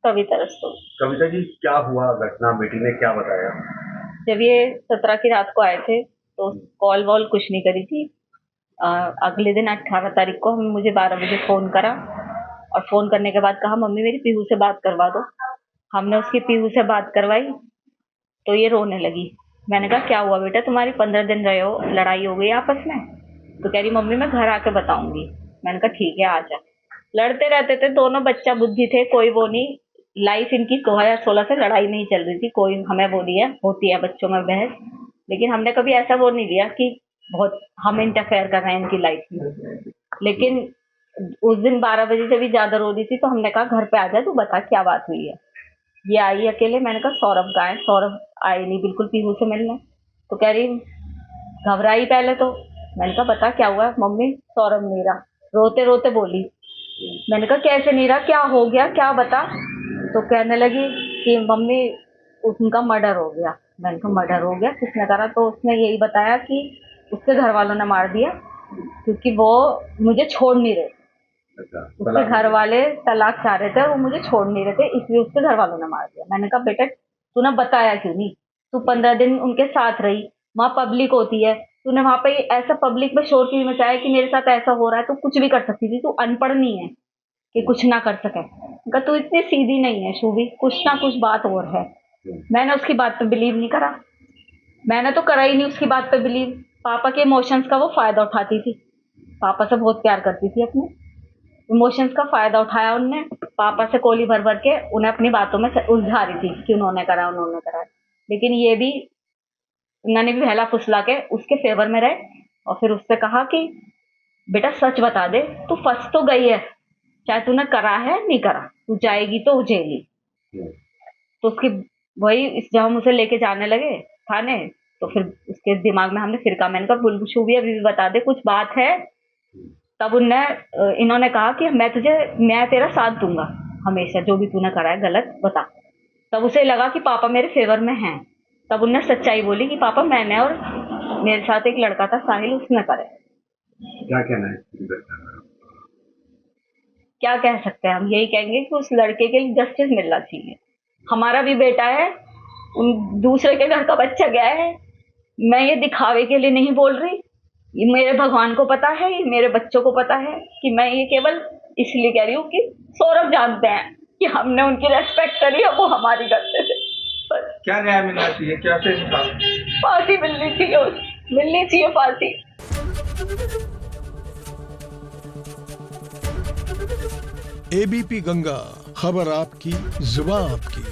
कविता रस्तोगी। कविता जी, क्या हुआ घटना, बेटी ने क्या बताया? जब ये 17 की रात को आए थे तो कॉल वॉल कुछ नहीं करी थी। अगले दिन 18 तारीख को मुझे 12 बजे फोन करा और फोन करने के बाद कहा मम्मी मेरी पीहू से बात करवा दो। हमने उसकी पीहू से बात करवाई तो ये रोने लगी। मैंने कहा क्या हुआ बेटा, तुम्हारी 15 दिन रहे हो, लड़ाई हो गई आपस में? तो कह रही मम्मी मैं घर आके बताऊंगी। मैंने कहा ठीक है आ जा। लड़ते रहते थे दोनों, बच्चा बुद्धि थे, कोई वो नहीं। लाइफ इनकी 2016 से लड़ाई नहीं चल रही थी, कोई हमें वो नहीं है, होती है बच्चों में बहस, लेकिन हमने कभी ऐसा वो नहीं लिया कि बहुत हम इंटरफेयर कर रहे हैं इनकी लाइफ में। लेकिन उस दिन 12 बजे से भी ज्यादा रो रही थी तो हमने कहा घर पे आ जा, तू बता क्या बात हुई है। ये आई अकेले। मैंने कहा सौरभ कहाँ है? सौरभ आए नहीं बिल्कुल पीहू से मिलने। तो कह रही घबराई पहले तो। मैंने कहा बता क्या हुआ? मम्मी सौरभ नहीं रहा। रोते रोते बोली। मैंने कहा कैसे नहीं रहा, क्या हो गया, क्या बता। तो कहने लगी कि मम्मी उनका मर्डर हो गया। मैंने कहा मर्डर हो गया, किसने करा? तो उसने यही बताया कि उसके घर वालों ने मार दिया क्योंकि वो मुझे छोड़ नहीं रहे। उसके घर वाले तलाक चाह रहे थे और वो मुझे छोड़ नहीं रहे थे, इसलिए उसके घर वालों ने मार दिया। मैंने कहा बेटा तूने बताया क्यों नहीं? तू 15 दिन उनके साथ रही, वहाँ पब्लिक होती है, तूने वहां पे ऐसा पब्लिक में शोर क्यों मचाया कि मेरे साथ ऐसा हो रहा है? तू कुछ भी कर सकती थी, तू अनपढ़ नहीं है कि कुछ ना कर सके। कहा तू इतनी सीधी नहीं है शूभी, कुछ ना कुछ बात और है। मैंने उसकी बात पे बिलीव नहीं करा। मैंने तो करा ही नहीं उसकी बात पे बिलीव। पापा के इमोशंस का वो फायदा उठाती थी। पापा से बहुत प्यार करती थी, अपने इमोशंस का फायदा उठाया उनने। पापा से कोली भर भर के उन्हें अपनी बातों में उलझा रही थी कि उन्होंने करा उन्होंने करा। लेकिन ये भी उन्होंने भी बहला फुसला के उसके फेवर में रहे और फिर उससे कहा कि बेटा सच बता दे, तू फंस तो गई है, चाहे तूने करा है नहीं करा, तू जाएगी तो जेली। तो उसकी वही जब हम उसे लेके जाने लगे थाने तो फिर उसके दिमाग में हमने फिर कहा, मैंने कहा बुलशू भी अभी भी बता दे कुछ बात है। तब इन्होंने कहा कि मैं तेरा साथ दूंगा हमेशा, जो भी तूने करा है गलत बता। तब उसे लगा कि पापा मेरे फेवर में हैं। तब उनने सच्चाई बोली कि पापा मैंने और मेरे साथ एक लड़का था साहिल, उसने करे। क्या कहना है? क्या कह सकते हैं हम? यही कहेंगे कि उस लड़के के लिए जस्टिस मिलना चाहिए। हमारा भी बेटा है, उन दूसरे के घर का बच्चा गया है। मैं ये दिखावे के लिए नहीं बोल रही, ये मेरे भगवान को पता है, ये मेरे बच्चों को पता है कि मैं ये केवल इसलिए कह रही हूँ कि सौरभ जानते हैं कि हमने उनकी रेस्पेक्ट करी है, वो हमारी करते थे। बस क्या न्याय मिलना चाहिए, क्या से फांसी मिलनी चाहिए फांसी। एबीपी गंगा, खबर आपकी, जुबान आपकी।